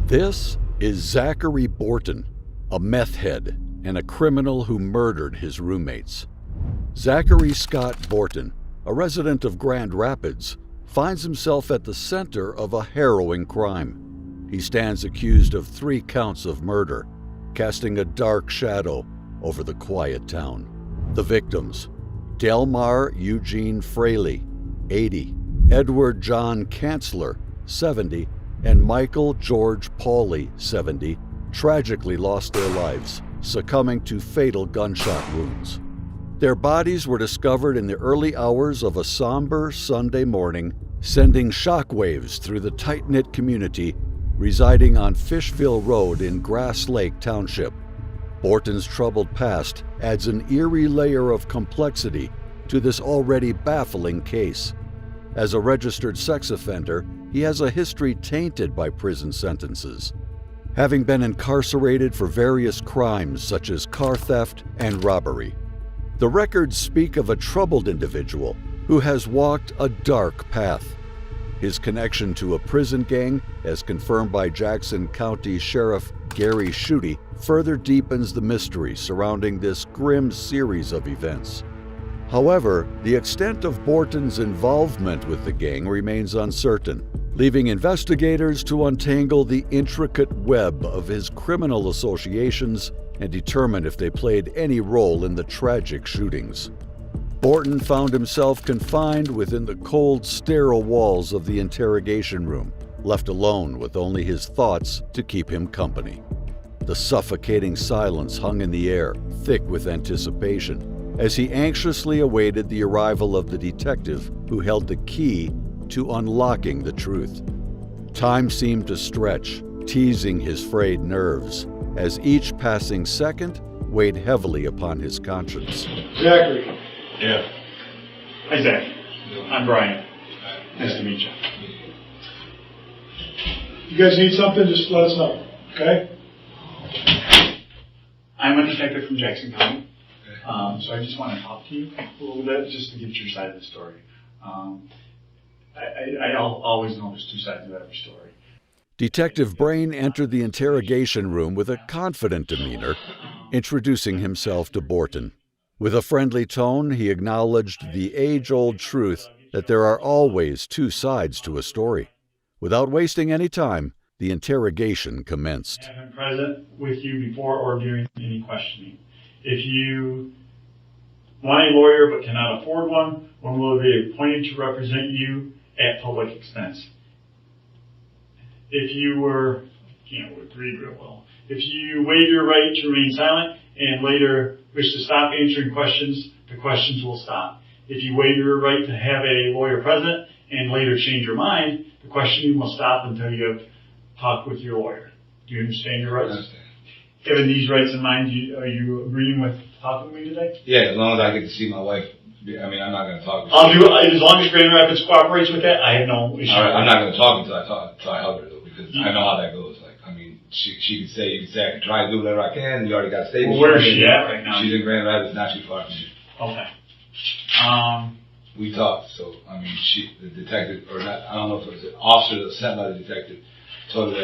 This is Zachary Borton, a meth head and a criminal who murdered his roommates. Zachary Scott Borton, a resident of Grand Rapids, finds himself at the center of a harrowing crime. He stands accused of 3 counts of murder, casting a dark shadow over the quiet town. The victims: Delmar Eugene Fraley, 80, Edward John Kanzler, 70, and Michael George Pauley, 70, tragically lost their lives, succumbing to fatal gunshot wounds. Their bodies were discovered in the early hours of a somber Sunday morning, sending shockwaves through the tight-knit community residing on Fishville Road in Grass Lake Township. Borton's troubled past adds an eerie layer of complexity to this already baffling case. As a registered sex offender, he has a history tainted by prison sentences, having been incarcerated for various crimes such as car theft and robbery. The records speak of a troubled individual who has walked a dark path. His connection to a prison gang, as confirmed by Jackson County Sheriff Gary Schutte, further deepens the mystery surrounding this grim series of events. However, the extent of Borton's involvement with the gang remains uncertain, leaving investigators to untangle the intricate web of his criminal associations and determine if they played any role in the tragic shootings. Borton found himself confined within the cold, sterile walls of the interrogation room, left alone with only his thoughts to keep him company. The suffocating silence hung in the air, thick with anticipation, as he anxiously awaited the arrival of the detective who held the key to unlocking the truth. Time seemed to stretch, teasing his frayed nerves, as each passing second weighed heavily upon his conscience. Zachary. Yeah. Hi, Zach. I'm Brian. Nice to meet you. You guys need something, just let us know, okay? I'm a detective from Jackson County. So I just want to talk to you a little bit, just to get your side of the story. I always know there's 2 sides to every story. Detective Brain entered the interrogation room with a confident demeanor, introducing himself to Borton. With a friendly tone, he acknowledged the age-old truth that there are always 2 sides to a story. Without wasting any time, the interrogation commenced. I have been present with you before or during any questioning. If you want a lawyer but cannot afford one will be appointed to represent you at public expense. If you can't read real well. If you waive your right to remain silent and later wish to stop answering questions, the questions will stop. If you waive your right to have a lawyer present and later change your mind, the questioning will stop until you have talked with your lawyer. Do you understand your rights? I understand. Given these rights in mind, are you agreeing with talking to me today? Yeah, as long as I get to see my wife. I mean, I'm not going to talk. I'll do it as long as Grand Rapids cooperates with that. I have no issue. All right, I'm not going to talk until I hug her though, because I know how that goes. Like, I mean, she can say, you can say I can try to do whatever I can. You already got statements. Well, where is she at right now? She's in Grand Rapids, not too far from you. Okay. We talked, so I mean, the detective, or not, I don't know if it was an officer that was sent by the detective, told her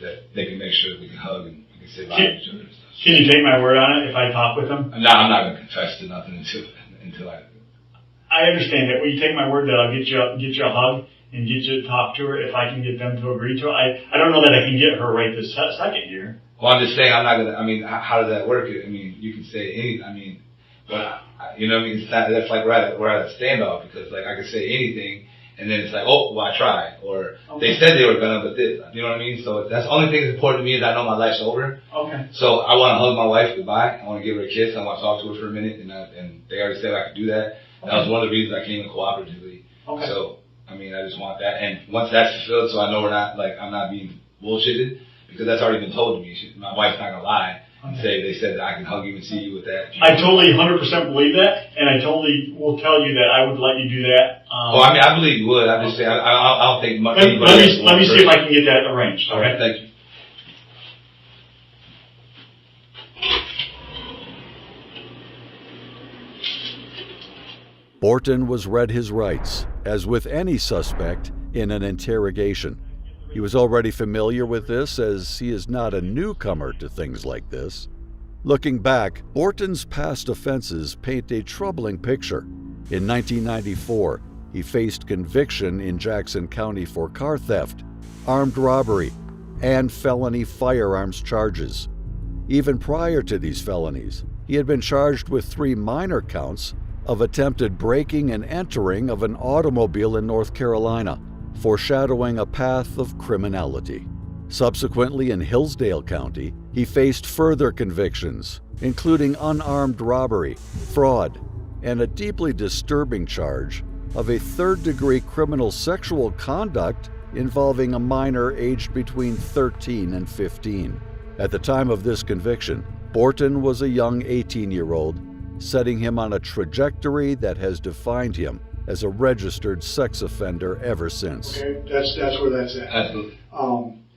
that they can make sure that we can hug and we can say bye to each other and stuff. Can you take my word on it if I talk with him? I'm not going to confess to nothing until I understand that. Will you take my word that I'll get you a hug and get you to talk to her if I can get them to agree to it? I don't know that I can get her right this second here. Well, I'm just saying I'm not going to, I mean, how does that work? I mean, you can say anything, I mean, but, you know what I mean? It's not, that's like we're at a standoff because, like, I can say anything and then it's like, oh, well, I tried. Or they said they were going to, but this, you know what I mean? So that's the only thing that's important to me is I know my life's over. Okay. So I want to hug my wife goodbye. I want to give her a kiss. I want to talk to her for a minute. And they already said I could do that. Okay. That was one of the reasons I came in cooperatively. Okay. So, I mean, I just want that. And once that's fulfilled, so I know I'm not being bullshitted because that's already been told to me. My wife's not going to lie. They said that I can hug you and see you with that. I totally 100% believe that, and I totally will tell you that I would let you do that. I mean, I believe you would. I'm just saying, I don't think much. Let me see if I can get that arranged. All right, thank you. Borton was read his rights, as with any suspect in an interrogation. He was already familiar with this, as he is not a newcomer to things like this. Looking back, Borton's past offenses paint a troubling picture. In 1994, he faced conviction in Jackson County for car theft, armed robbery, and felony firearms charges. Even prior to these felonies, he had been charged with 3 minor counts of attempted breaking and entering of an automobile in North Carolina, foreshadowing a path of criminality. Subsequently, in Hillsdale County, he faced further convictions, including unarmed robbery, fraud, and a deeply disturbing charge of a third-degree criminal sexual conduct involving a minor aged between 13 and 15. At the time of this conviction, Borton was a young 18-year-old, setting him on a trajectory that has defined him as a registered sex offender ever since. Okay, that's where that's at. Absolutely.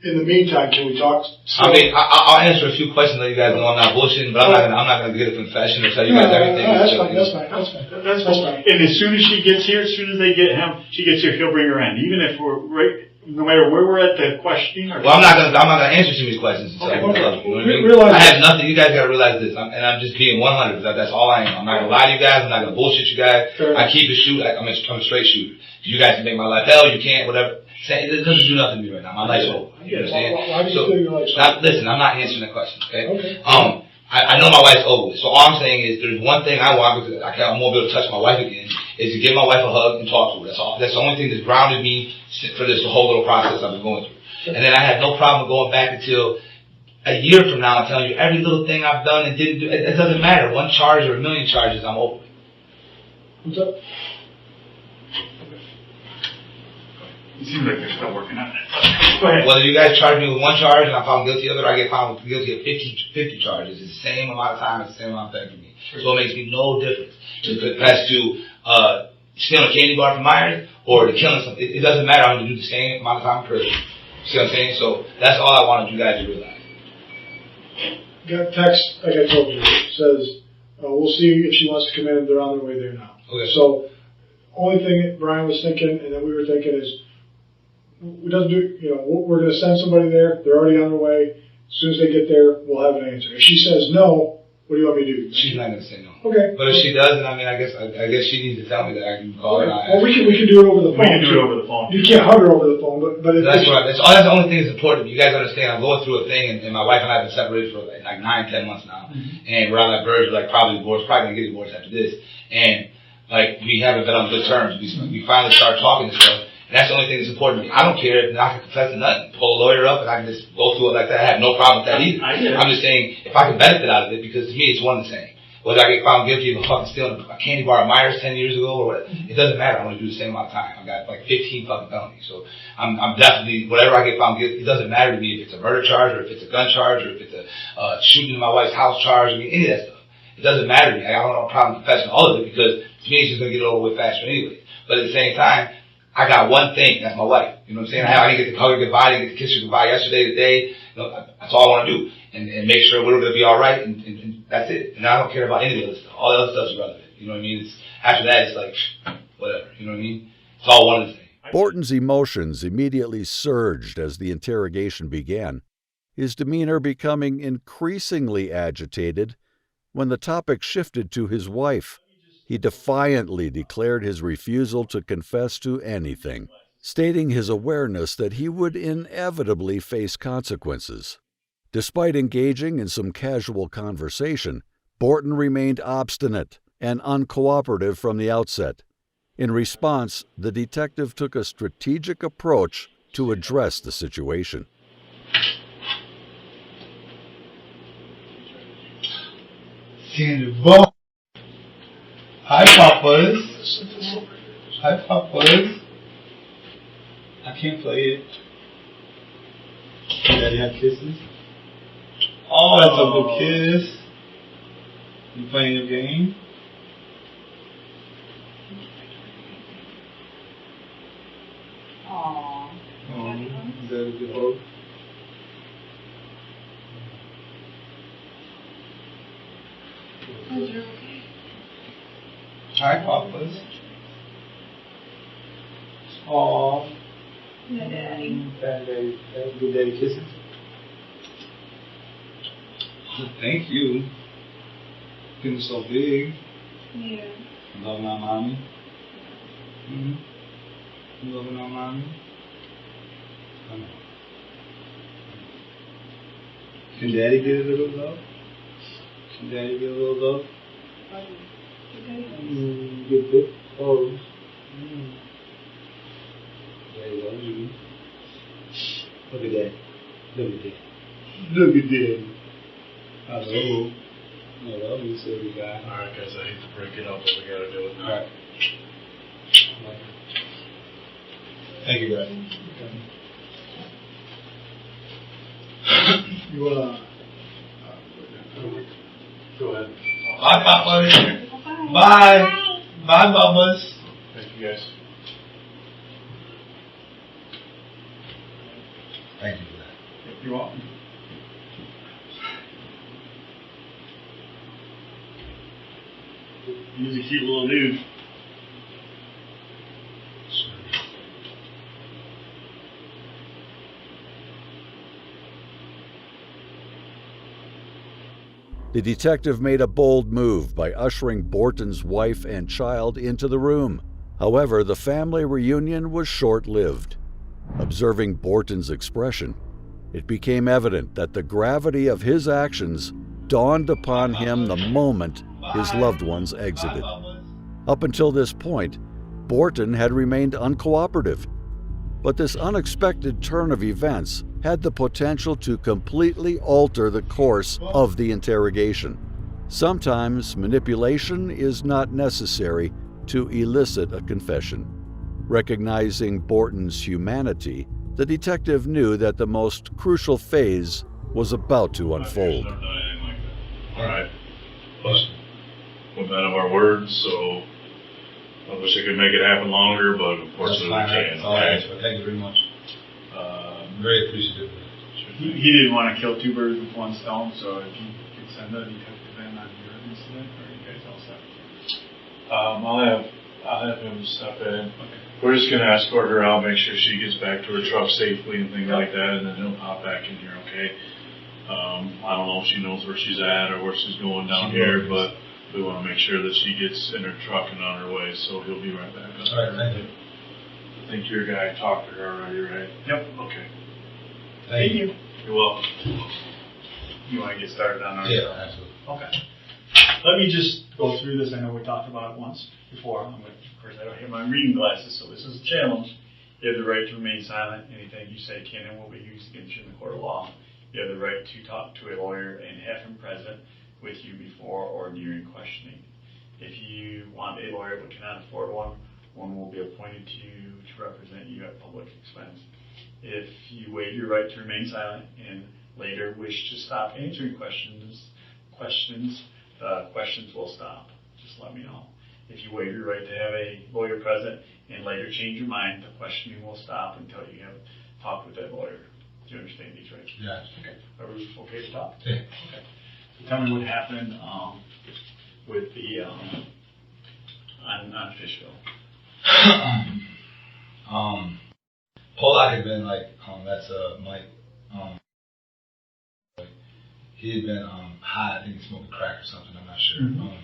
In the meantime, can we talk? I mean, I'll answer a few questions that you guys know I'm not bullshitting, but I'm not gonna get a confession or tell you guys everything. That's fine. That's fine. And as soon as she gets here, as soon as they get him, she gets here, he'll bring her in. Even if we're right, no matter where we're at the questioning. Or well, I'm not gonna answer some of these questions. Okay. You know what I mean? I have nothing. You guys gotta realize this, and I'm just being 100. That's all I am. I'm not gonna lie to you guys. I'm not gonna bullshit you guys. Sure. I keep it shoot. I'm a straight shooter. You guys can make my life hell. You can't. Whatever. It doesn't do nothing to me right now. My life's over. You understand? Why do you feel your life's over? Listen, I'm not answering the question. Okay. Okay. I know my wife's over with. So all I'm saying is there's one thing I want, because I'm gonna be able to touch my wife again, is to give my wife a hug and talk to her. That's all. That's the only thing that's grounded me for this whole little process I've been going through. And then I had no problem going back until a year from now and telling you every little thing I've done and didn't do. It doesn't matter. One charge or a million charges, I'm over. What's up? It seems like they're still working on it. Go ahead. Whether you guys charge me with one charge and I'm found guilty of it, or I get found guilty of 50 charges, it's the same amount of time, it's the same amount of time for me. So it makes me no difference. As to stealing a candy bar from Myers or to killing something, it doesn't matter. I'm going to do the same amount of time in prison. See what I'm saying? So that's all I wanted you guys to realize. Got text, like I told you, says, we'll see if she wants to come in. They're on their way there now. Okay. So, only thing Brian was thinking and that we were thinking is, we doesn't do, we're going to send somebody there. They're already on their way. As soon as they get there, we'll have an answer. If she says no, what do you want me to do? She's not going to say no. Okay. But if she does, then I mean, I guess she needs to tell me that I can call her. Well, we can do it over the phone. We can do it over the phone. You can't hug her over the phone, but that's right. That's the only thing that's important. You guys understand? I'm going through a thing, and my wife and I have been separated for like 9-10 months now, and we're on that verge of probably divorce. Probably gonna get divorced after this, and we haven't been on good terms. We finally started talking and stuff. And that's the only thing that's important to me. I don't care if I can confess to nothing. Pull a lawyer up and I can just go through it like that. I have no problem with that either. I'm just saying, if I can benefit out of it, because to me it's one and the same. Whether I get found guilty of fucking stealing a candy bar at Myers 10 years ago or what, it doesn't matter. I'm going to do the same amount of time. I've got 15 fucking felonies. So I'm definitely, whatever I get found guilty, it doesn't matter to me if it's a murder charge or if it's a gun charge or if it's a shooting in my wife's house charge. I mean, any of that stuff. It doesn't matter to me. I don't have a problem confessing all of it, because to me it's just going to get it over with faster anyway. But at the same time, I got one thing, that's my wife. You know what I'm saying? I didn't get to hug her goodbye, I didn't get to kiss her goodbye yesterday, today. That's all I want to do. And make sure we're going to be all right, and that's it. And I don't care about any of the other stuff. All the other stuff's irrelevant. You know what I mean? After that, it's like, whatever. You know what I mean? It's all one and the same. Borton's emotions immediately surged as the interrogation began, his demeanor becoming increasingly agitated when the topic shifted to his wife. He defiantly declared his refusal to confess to anything, stating his awareness that he would inevitably face consequences. Despite engaging in some casual conversation, Borton remained obstinate and uncooperative from the outset. In response, the detective took a strategic approach to address the situation. Hi, Papas. Hi, Papas. I can't play it. Daddy have kisses. Oh, that's a good kiss. You playing your game? Aww. Is that a good hope? Is you okay? Hi, Papas. Aww. No daddy. Bad daddy. Good daddy kisses. Thank you. Feeling so big. Yeah. Loving our mommy. Mm-hmm. Loving our mommy. Come on. Can daddy get a little love? Can daddy get a little love? Get big. Oh. Daddy loves you. Look at that. Look at that. Look at that. Hello. I love you, silly guy. Alright guys, I hate to break it up, but we gotta do it. Alright. Thank you, guys. You wanna? Go ahead. Bye, Papas. Bye. Bye, Papas. Thank you guys. Thank you for that. You're welcome. He's a cute little dude. The detective made a bold move by ushering Borton's wife and child into the room. However, the family reunion was short-lived. Observing Borton's expression, it became evident that the gravity of his actions dawned upon him the moment his loved ones exited. Up until this point, Borton had remained uncooperative. But this unexpected turn of events had the potential to completely alter the course of the interrogation. Sometimes manipulation is not necessary to elicit a confession. Recognizing Borton's humanity, the detective knew that the most crucial phase was about to unfold. Alright. But we're men of our words, so I wish I could make it happen longer, but unfortunately we can't. Okay. Thank you very much. Very appreciative. He didn't want to kill two birds with one stone, so if you could send a detective in on your incident, or you guys all set? I'll have him step in. Okay. We're just gonna escort her out, make sure she gets back to her truck safely and things like that, and then he'll pop back in here, okay? I don't know if she knows where she's at or where she's going down here, but we want to make sure that she gets in her truck and on her way, so he'll be right back. Alright, thank you. I think your guy talked to her already, right? Yep. Okay. Thank you. You're welcome. You want to get started on our Yeah, absolutely. Okay. Let me just go through this. I know we talked about it once before. Of course, I don't have my reading glasses, so this is a challenge. You have the right to remain silent. Anything you say can and will be used against you in the court of law. You have the right to talk to a lawyer and have him present with you before or during questioning. If you want a lawyer but cannot afford one, one will be appointed to you to represent you at public expense. If you waive your right to remain silent and later wish to stop answering questions will stop. Just let me know. If you waive your right to have a lawyer present and later change your mind, the questioning will stop until you have talked with that lawyer. Do you understand these rights? Yeah. Okay. Are we okay to talk? Yeah. Okay. So tell me what happened with the on Fishville. Polak had been like, that's Mike. He had been high. I think he smoked crack or something. I'm not sure. Mm-hmm.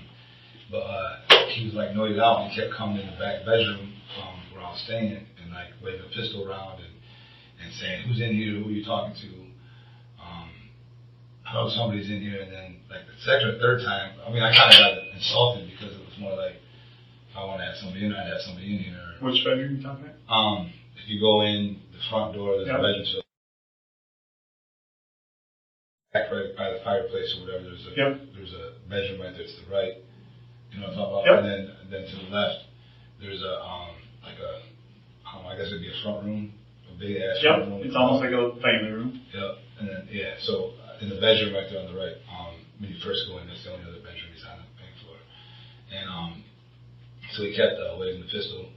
But he was like noised out, and he kept coming in the back bedroom where I was staying, and like waving a pistol around and saying, "Who's in here? Who are you talking to?" I know somebody's in here, and then like the second or third time, I mean, I kind of got insulted because it was more like, if I want to have somebody in, I'd have somebody in here. Which bedroom are you talking about? If you go in the front door, there's a bedroom to back right by the fireplace or whatever. There's a bedroom right there to the right. You know what I'm talking about? And then to the left, there's a like a I guess it'd be a front room, a big ass front room. It's almost like a family room. Yep. And then so in the bedroom right there on the right, when you first go in, that's the only other bedroom behind the main floor. And so he kept waving the pistol.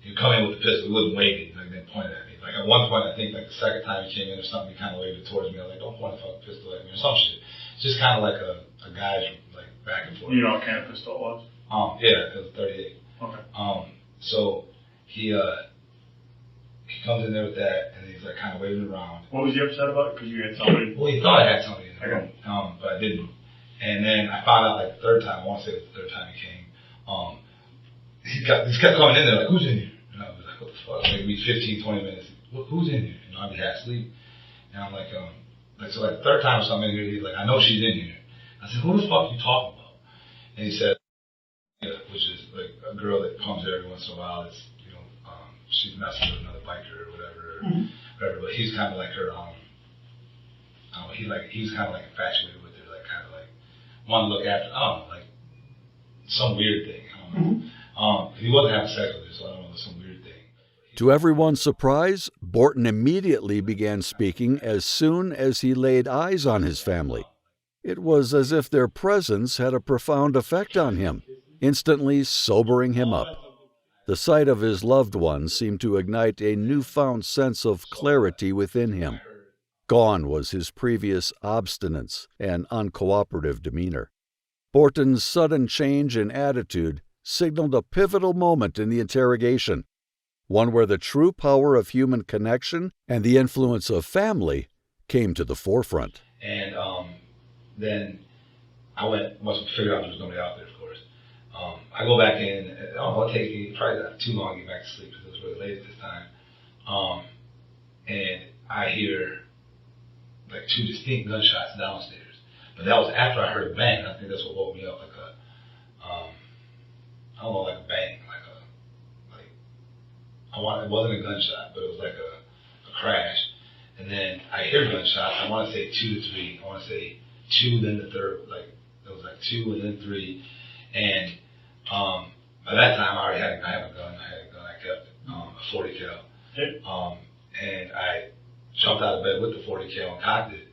He'd come in with the pistol, he wouldn't wave it, like then point it at me. Like at one point, I think like the second time he came in or something, he kind of waved it towards me. I was like, don't point a fucking pistol at me or some shit. It's just kind of like a guy's like back and forth. You know what kind of pistol it was? Yeah, it was 38. Okay. So he he comes in there with that, and he's like kind of waving around. What was he upset about? Because you had somebody. Well, he thought I had somebody in the Okay. room, but I didn't. And then I found out like the third time. I want to say it was the third time he came. He kept coming in there like, who's in here? And I was like, what the fuck? Maybe 15, 20 minutes. Who's in here? You know, I'd be half asleep. And I'm like, so like the third time or something, he's like, I know she's in here. I said, who the fuck are you talking about? And he said, yeah, which is like a girl that comes there every once in a while. That's, you know, she's messing with another biker or whatever, whatever. But he's kind of like her. He was kind of like infatuated with her, like kind of like wanted to look after. I don't know, like some weird thing. I don't know. He wasn't having sex with her, so I don't know, some weird thing. To everyone's surprise, Borton immediately began speaking as soon as he laid eyes on his family. It was as if their presence had a profound effect on him, instantly sobering him up. The sight of his loved ones seemed to ignite a newfound sense of clarity within him. Gone was his previous obstinance and uncooperative demeanor. Borton's sudden change in attitude signaled a pivotal moment in the interrogation, one where the true power of human connection and the influence of family came to the forefront. And then I went, once we figured out there was nobody out there, of course. I go back in, I don't know, it'll take me probably not too long to get back to sleep because it was really late at this time. And I hear like two distinct gunshots downstairs. But that was after I heard a bang. I think that's what woke me up, like a, I don't know, like a bang, it wasn't a gunshot, but it was like a crash. And then I hear gunshots. I want to say 2 to 3. I want to say 2, then the third. Like it was like 2 and then 3. And by that time, I already had a gun. I kept it, a 40 cal. Okay. And I jumped out of bed with the 40 cal and cocked it.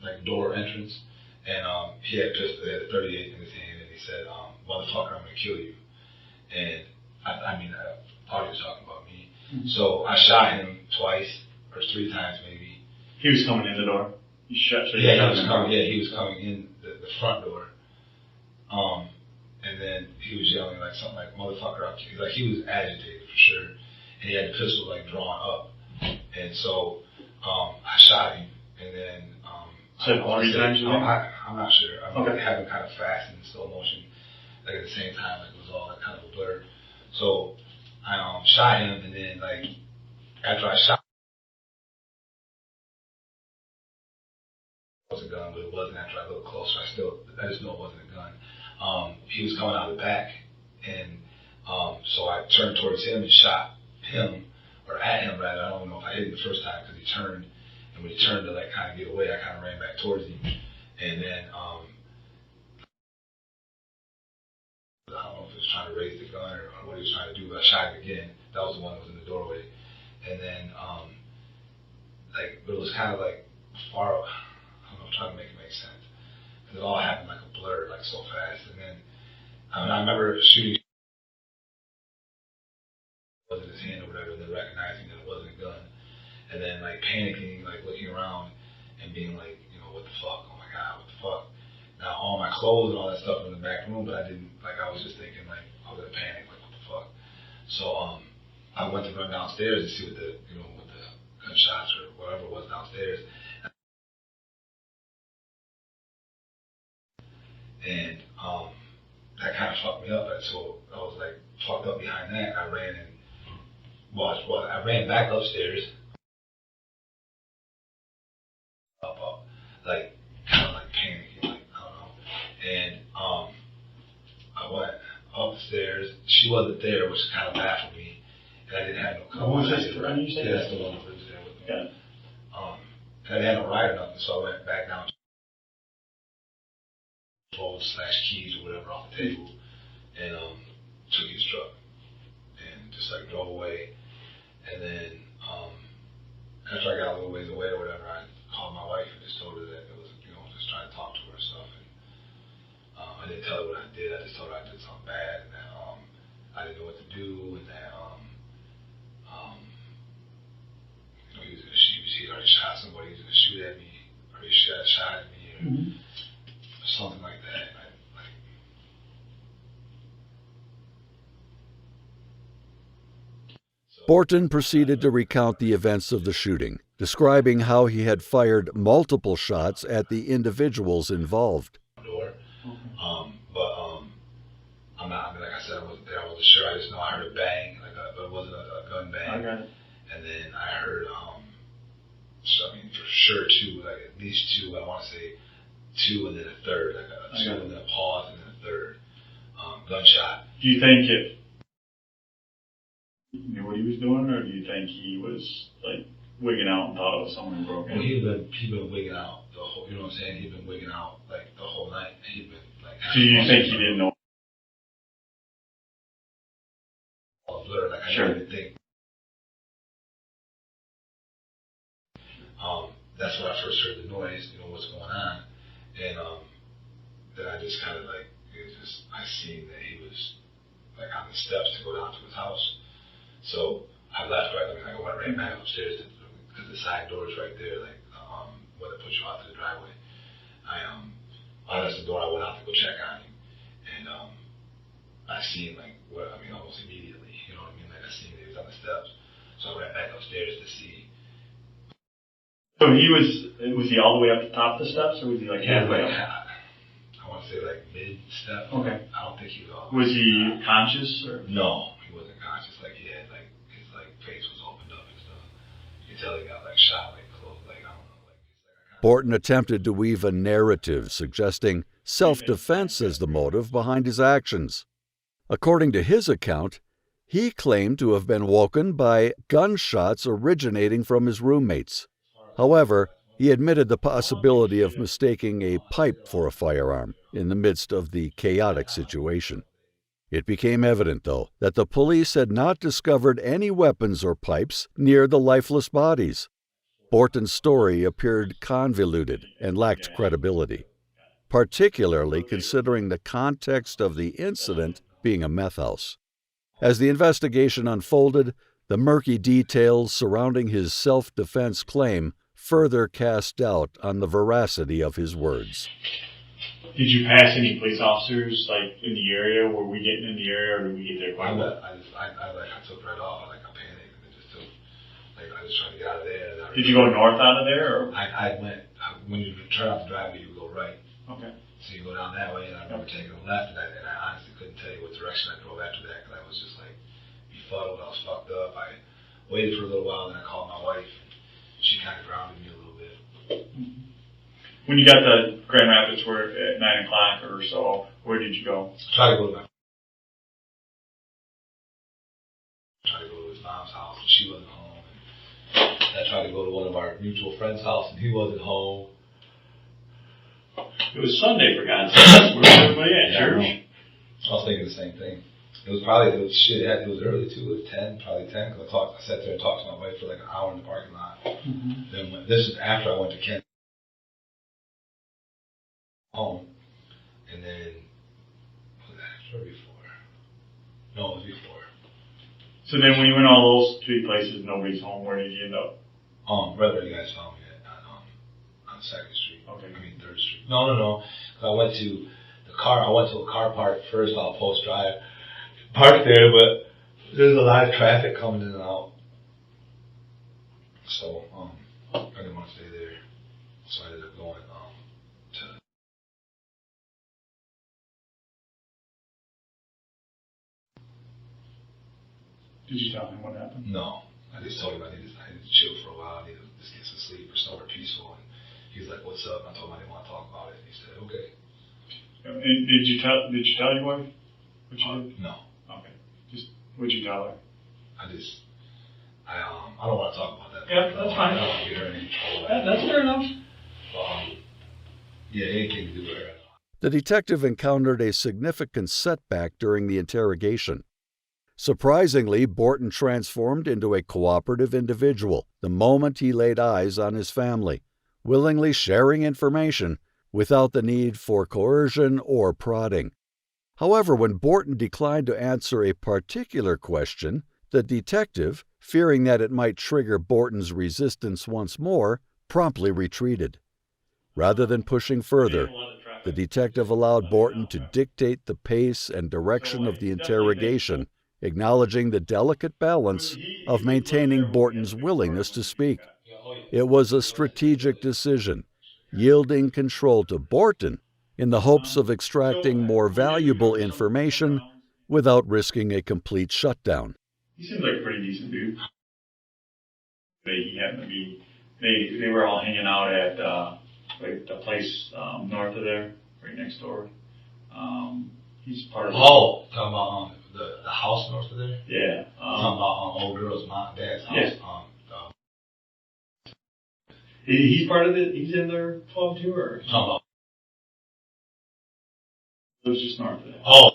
Like door entrance. And he had a pistol. He had a 38 in his hand, and he said, "Motherfucker, I'm gonna kill you." And I thought he was talking about me. So I shot him twice or 3 times maybe. He was coming in the door. You shot. So Yeah, he was coming in the front door. And then he was yelling like something like "motherfucker," I'll kill you. Like he was agitated for sure, and he had the pistol like drawn up. And so I shot him, and then. So 3 times? I'm not sure. I mean, Okay. It happened kind of fast and in slow motion, like at the same time, like it was all like kind of a blur. So I shot him, and then like after I shot, it was a gun, but it wasn't. After I looked closer, I just know it wasn't a gun. He was coming out of the back, and so I turned towards him and shot him, or at him rather. I don't know if I hit him the first time because he turned. And when he turned to like kind of get away, I kind of ran back towards him. And then I don't know if he was trying to raise the gun or what he was trying to do, but I shot him again. That was the one that was in the doorway. And then but it was kind of like far. I don't know, I'm trying to make it make sense. Because it all happened like a blur, like so fast. And then I remember shooting was in his hand or whatever, and then recognizing that it wasn't a gun. And then like panicking, like looking around and being like, you know, what the fuck? Oh my God, what the fuck? Now all my clothes and all that stuff were in the back room, but I didn't, like I was just thinking like, I was gonna panic, like what the fuck? So I went to run downstairs to see what the gunshots or whatever was downstairs. And that kind of fucked me up. And so I was like fucked up behind that. I ran back upstairs. Like kind of like panicking, like I don't know. And I went up the stairs. She wasn't there, which kind of baffled me. And I didn't have no cover. Who was this friend you said? Yeah, that's the one who lives there with me. Yeah. And I didn't have no ride or nothing, so I went back down. Keys or whatever off the table, and took his truck and just like drove away. And then after I got a little ways away or whatever, I called my wife and just told her that it was, you know, just trying to talk to her and stuff. And I didn't tell her what I did. I just told her I did something bad and that I didn't know what to do, and that you know, he already shot somebody. He was gonna shoot at me, or he shot at me, or something like that. Borton proceeded to recount the events of the shooting, describing how he had fired multiple shots at the individuals involved. I'm not, I mean, like I said, I wasn't there, I wasn't sure, I just know I heard a bang, but it wasn't a gun bang. I got it. And then I heard, so I mean, for sure two, like at least two, I want to say two and then a third, like a two and then a pause and then a third gunshot. Do you think he knew what he was doing, or do you think he was like wigging out and thought it was someone who broke in? Well, he'd been wigging out the whole, you know what I'm saying? He'd been wigging out like the whole night. He'd been like. So you think he didn't know? Blur, like I sure. didn't think. That's when I first heard the noise, you know, what's going on. And then I just kind of like, I seen that he was like on the steps to go down to his house. So I left right, I mean, I went right back upstairs because the side door is right there, like where they put you out to the driveway. I unlatched the door, I went out to go check on him. And I seen like, almost immediately, you know what I mean? Like I seen that he was on the steps. So I went back upstairs to see. So was he all the way up the top of the steps, or was he like halfway up? I want to say like mid-step. Okay. I don't think he was all. Was he conscious, or? No, he wasn't conscious. Like he had like, his like face was opened up and stuff. You can tell he got like shot, like close, like I don't know. Like Borton attempted to weave a narrative suggesting self-defense as the motive behind his actions. According to his account, he claimed to have been woken by gunshots originating from his roommates. However, he admitted the possibility of mistaking a pipe for a firearm in the midst of the chaotic situation. It became evident, though, that the police had not discovered any weapons or pipes near the lifeless bodies. Borton's story appeared convoluted and lacked credibility, particularly considering the context of the incident being a meth house. As the investigation unfolded, the murky details surrounding his self-defense claim further cast doubt on the veracity of his words. Did you pass any police officers like in the area? Were we getting in the area, or did we get there quite well? I took right off. Like I panicked and I just tried to get out of there. Did you go north out of there, or? I went when you turn off the driveway, you go right. Okay. So you go down that way, and I remember taking a left, and I honestly couldn't tell you what direction I drove after that because I was just like befuddled. I was fucked up. I waited for a little while, then I called my wife. She kind of grounded me a little bit. When you got to Grand Rapids, were at 9 o'clock or so, where did you go? Tried to go to his mom's house, and she wasn't home. And I tried to go to one of our mutual friends' house, and he wasn't home. It was Sunday, for God's sake. Where was everybody at? Church? I was thinking the same thing. It was early too. It was 10, probably 10, because I sat there and talked to my wife for like an hour in the parking lot. Mm-hmm. Then this is after I went to Kent home, and then was that after or before? No, it was before. So then, when you went all those three places, nobody's home. Where did you end up? Right where you guys found me at on 2nd Street. Okay. 3rd Street. No. I went to a car park first. I'll post drive. Parked there, but there's a lot of traffic coming in and out. So, I didn't want to stay there. So I ended up going to. Did you tell him what happened? No. I just told him I needed to chill for a while. I needed to just get some sleep or somewhere peaceful. And he was like, "What's up?" And I told him I didn't want to talk about it. And he said, "Okay." And did you tell your wife what you did? No. Okay. Just what'd you tell her? I don't want to talk about that. Yeah, that's fine. I don't want to get her in any trouble. That's fair enough. Yeah, anything to do with her. The detective encountered a significant setback during the interrogation. Surprisingly, Borton transformed into a cooperative individual the moment he laid eyes on his family, willingly sharing information without the need for coercion or prodding. However, when Borton declined to answer a particular question, the detective, fearing that it might trigger Borton's resistance once more, promptly retreated. Rather than pushing further, the detective allowed Borton to dictate the pace and direction of the interrogation acknowledging the delicate balance of maintaining Borton's willingness to speak. It was a strategic decision, yielding control to Borton in the hopes of extracting more valuable information without risking a complete shutdown. He seems like a pretty decent dude. He happened to be, they were all hanging out at like the place north of there, right next door. He's part of talking about the house north of there? Yeah. Talking about old girl's mom, dad's house. Yeah. He's part of it. He's in their club too, or? Talking about. It was just north of that. Oh.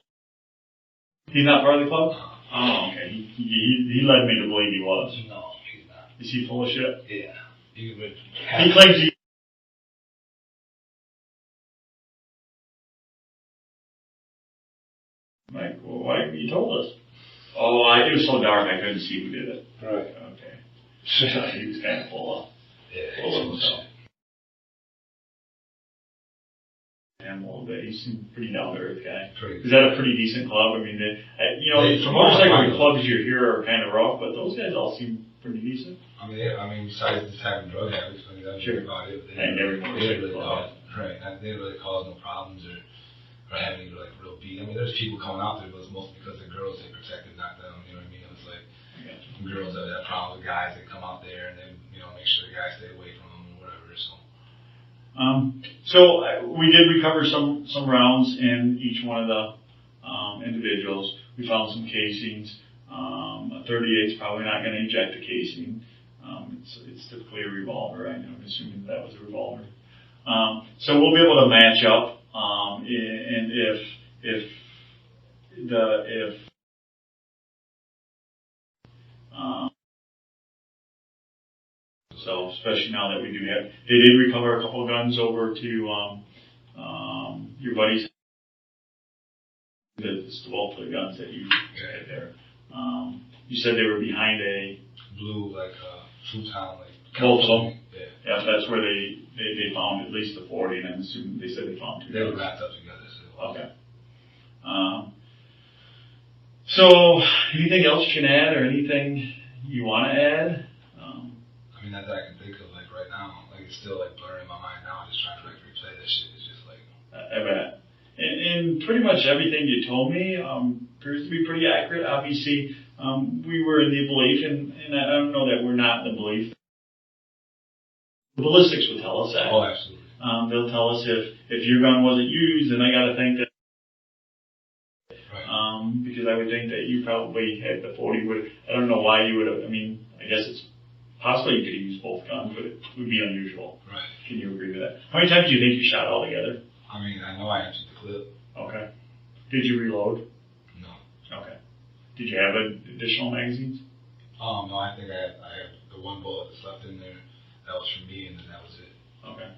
He's not part of the club? Oh, okay. He led me to believe he was. No, he's not. Is he full of shit? Yeah. He claims he. Like, well, why haven't you told us? Oh, it was so dark I couldn't see who did it. Right. Okay. He was kind of full of himself. And a little bit. He seemed pretty down to earth guy. Is that a pretty decent club? I mean, motorcycle clubs you hear are kind of rough, but those guys all seem pretty decent. I mean, besides just having drug habits, that's about it. They didn't really cause no problems or having any like real beat. I mean, there's people coming out there, but it's mostly because the girls they protected, not them. You know what I mean? It's like girls that have problems with guys that come out there and then make sure the guys stay away from them or whatever. So we did recover some rounds in each one of the individuals. We found some casings. A 38 is probably not going to eject a casing. It's typically a revolver. I'm assuming that was a revolver. So we'll be able to match up. And so especially now that we do have, they did recover a couple of guns over to your buddies. It's both the guns that you had there. You said they were behind a blue futon, both of them. Yeah, that's where they found at least the 40, and I'm assuming they said they found 2 They were guns. wrapped up together. So. Okay. So anything else you can add, or anything you want to add? I mean, that I can think of right now, it's still blurring in my mind now. I'm just trying to replay that shit. It's just I bet. And pretty much everything you told me appears to be pretty accurate. Obviously, we were in the belief, and I don't know that we're not in the belief. The ballistics will tell us that. Oh, absolutely. They'll tell us if your gun wasn't used, and I got to think that. Right. Because I would think that you probably had the 40. I don't know why you would have. I mean, I guess it's possible you could have used both guns, but it would be unusual. Right. Can you agree with that? How many times do you think you shot all together? I mean, I know I emptied the clip. Okay. Did you reload? No. Okay. Did you have additional magazines? No, I think I have the one bullet that's left in there. That was for me, and then that was it. Okay.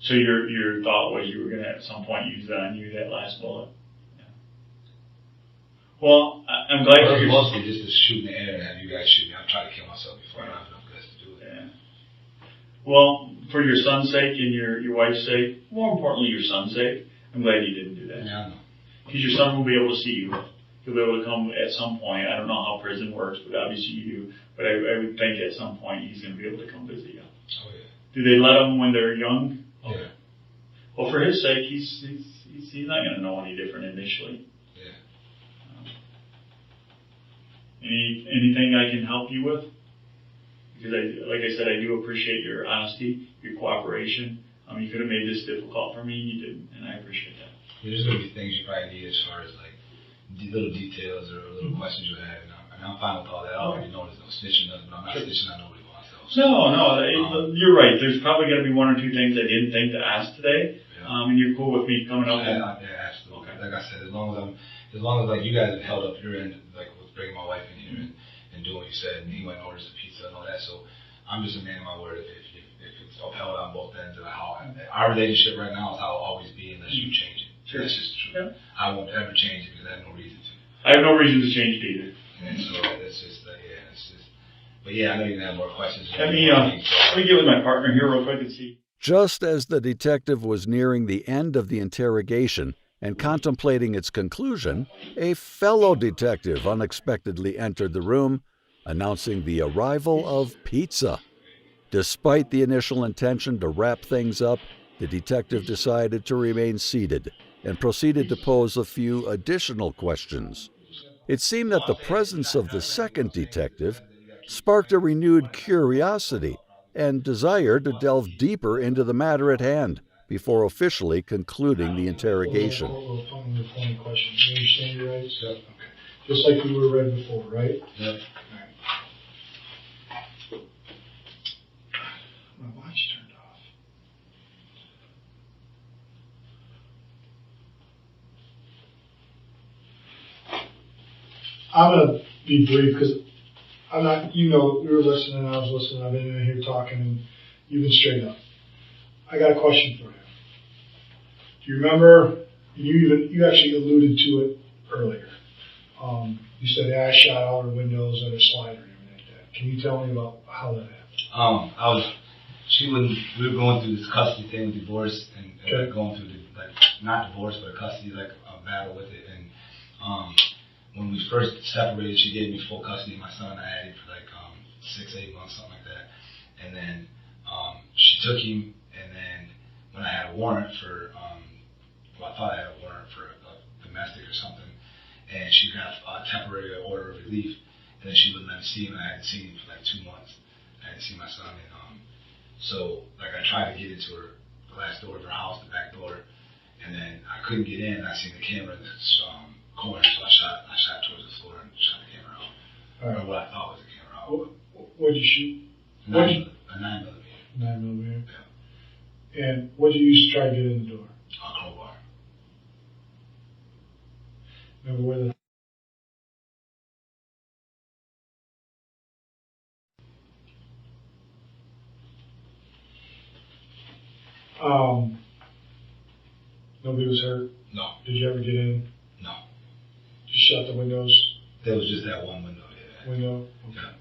So your thought was you were going to at some point use that on you, that last bullet? Yeah. Well, I'm glad it was mostly just to shoot in the air and have you guys shoot me. I'm trying to kill myself before I have enough guts to do it. Yeah. Well, for your son's sake and your wife's sake, more importantly your son's sake, I'm glad you didn't do that. Yeah, I know. Because your son will be able to see you. He'll be able to come at some point. I don't know how prison works, but obviously you do. But I would think at some point he's going to be able to come visit you. Oh, yeah. Do they let him when they're young? Yeah. Well, for his sake, he's not going to know any different initially. Yeah. Anything I can help you with? Because like I said, I do appreciate your honesty, your cooperation. You could have made this difficult for me, and you didn't, and I appreciate that. There's going to be things you probably need as far as little details or little questions you have. I'm fine with all that. I already know there's no snitching, nothing, but I'm not snitching on nobody but myself. No, you're right. There's probably going to be 1 or 2 things I didn't think to ask today, and you're cool with me coming up. Yeah, absolutely. Okay. Like I said, as long as you guys have held up your end, with bringing my wife in here and doing what you said, and he went and orders the pizza and all that. So I'm just a man of my word. If it's upheld on both ends, and our relationship right now is how it'll always be unless you change it. Sure. That's just true. Yeah. I won't ever change it because I have no reason to. I have no reason to change it either. And so it's just, but yeah, I know you're going to have more questions. Let me get with my partner here real quick and see. Just as the detective was nearing the end of the interrogation, and contemplating its conclusion, a fellow detective unexpectedly entered the room, announcing the arrival of pizza. Despite the initial intention to wrap things up, the detective decided to remain seated and proceeded to pose a few additional questions. It seemed that the presence of the second detective sparked a renewed curiosity and desire to delve deeper into the matter at hand before officially concluding the interrogation. Funny question. You understand your rights? Yep. Okay. Just like we were read before, right? Yep. My watch turned off. I'm gonna be brief because I'm not. You know, we were listening. I was listening. I've been in here talking, and you've been straight up. I got a question for you. Do you remember? You actually alluded to it earlier. You said, "Yeah, I shot all her windows and her slider and everything like that." Can you tell me about how that happened? We were going through this custody thing with divorce and Okay. going through not divorce, but custody, like a battle with it. And, when we first separated, she gave me full custody of my son. I had him for 6-8 months, something like that. And then, she took him, and then when I had a warrant for, I thought I had a warrant for a domestic or something, and she got a temporary order of relief, and then she wouldn't let me see him, and I hadn't seen him for 2 months. I hadn't seen my son, and so I tried to get into her glass door of her house, the back door, and then I couldn't get in. I seen the camera in this corner, so I shot towards the floor and shot the camera out. All right. Or what I thought was the camera out. What did you shoot? A 9mm. 9mm. Yeah. And what did you use to try to get in the door? A crowbar. Remember where the nobody was hurt? No. Did you ever get in? No. Just shut the windows? There was just that one window, yeah. Window? Okay. Yeah.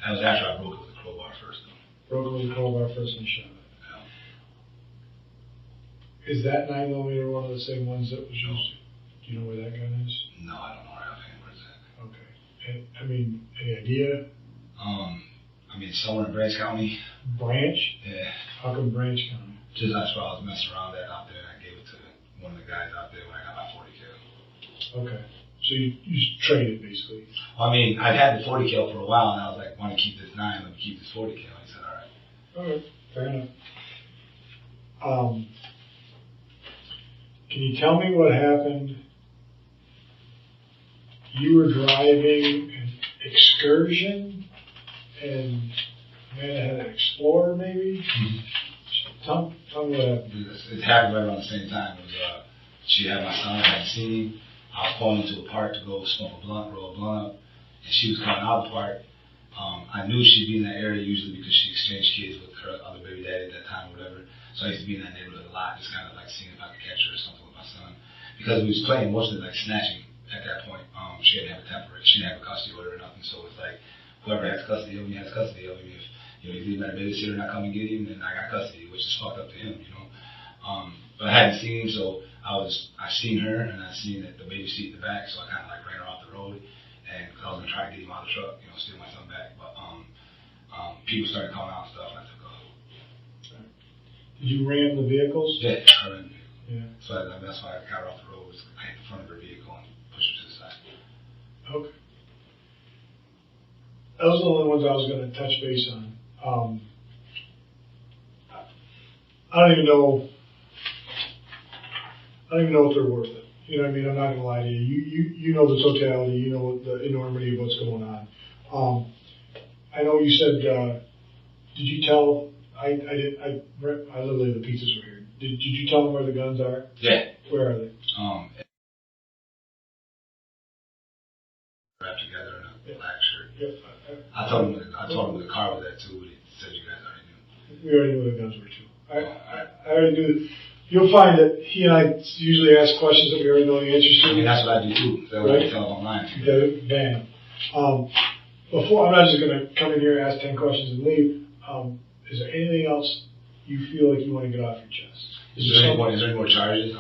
That was after I broke it with a crowbar first, though. Broke it with a crowbar first and shot it. Yeah. Is that 9mm one of the same ones that was used? Do you know where that gun is? No, I don't know right offhand where it's at. Okay. And, any idea? Somewhere in Branch County. Branch? Yeah. How come Branch County? Just that's where I was messing around out there, and I gave it to one of the guys out there when I got my 40 cal. Okay. So you traded basically. I'd had the 40 cal for a while, and I was like, want to keep this 9, let me keep this 40 cal. He said, all right. All right. Fair enough. Can you tell me what happened? You were driving an Excursion, and Amanda had an Explorer, maybe? Mm-hmm. Tell me what happened. It happened right around the same time. It was, she had my son, I hadn't seen him. I was pulling into a park to go smoke a blunt, roll a blunt up, and she was coming out of the park. I knew she'd be in that area usually because she exchanged kids with her other baby daddy at that time or whatever. So I used to be in that neighborhood a lot, just kind of seeing if I could catch her or something with my son. Because we was playing mostly snatching at that point. She didn't have a custody order or nothing. So it's whoever has custody of him has custody of him. If he's leaving at a babysitter and I come and get him, then I got custody, which is fucked up to him, But I hadn't seen him, so I seen her and I seen that the baby seat in the back, so I kind of ran her off the road, and cause I was gonna try to get him out of the truck, steal my son back. But people started calling out and stuff, and I took off. Did you ram the vehicles? Yeah, I ran. Yeah. So that's why I got her off the road. I hit the front of her vehicle and pushed her to the side. Okay. Those are the only ones I was going to touch base on. I don't even know if they're worth it. You know what I mean? I'm not going to lie to you. You know the totality. You know the enormity of what's going on. I know you said, did you tell, I literally, the pizzas were here. Did you tell them where the guns are? Yeah. Where are they? Wrapped together in a black shirt. Yep. I told him where the car was at too, but he said you guys already knew. We already knew where the guns were too. I already knew. You'll find that he and I usually ask questions that we already know the answers to. That's what I do too. That's what I tell him online. Bam. Before, I'm not just going to come in here and ask 10 questions and leave. Is there anything else you feel like you want to get off your chest? Is there any more charges?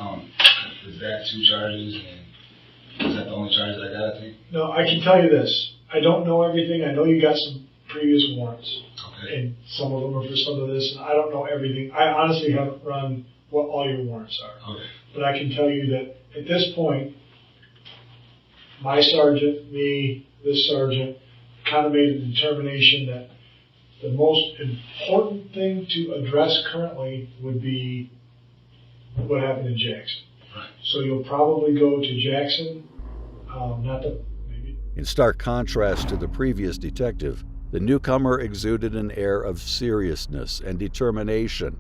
is that 2 charges, and is that the only charges I got, I think? No, I can tell you this. I don't know everything. I know you got some previous warrants. Okay. And some of them are for some of this, and I don't know everything. I honestly haven't run what all your warrants are. Okay. But I can tell you that at this point, my sergeant, me, this sergeant, kind of made a determination that the most important thing to address currently would be what happened in Jackson. Right. So you'll probably go to Jackson, maybe. In stark contrast to the previous detective, the newcomer exuded an air of seriousness and determination.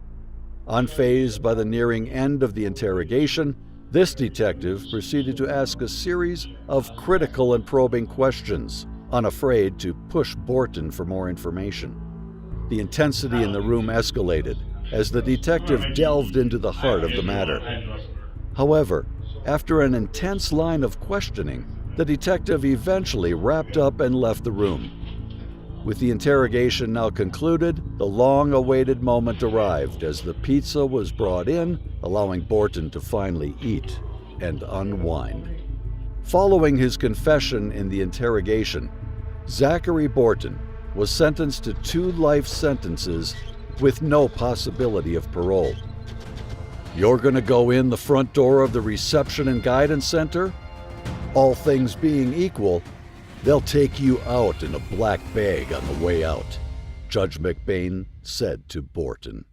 Unfazed by the nearing end of the interrogation, this detective proceeded to ask a series of critical and probing questions, unafraid to push Borton for more information. The intensity in the room escalated as the detective delved into the heart of the matter. However, after an intense line of questioning, the detective eventually wrapped up and left the room. With the interrogation now concluded, the long-awaited moment arrived as the pizza was brought in, allowing Borton to finally eat and unwind. Following his confession in the interrogation, Zachary Borton was sentenced to 2 life sentences with no possibility of parole. You're going to go in the front door of the Reception and Guidance Center? All things being equal, they'll take you out in a black bag on the way out, Judge McBain said to Borton.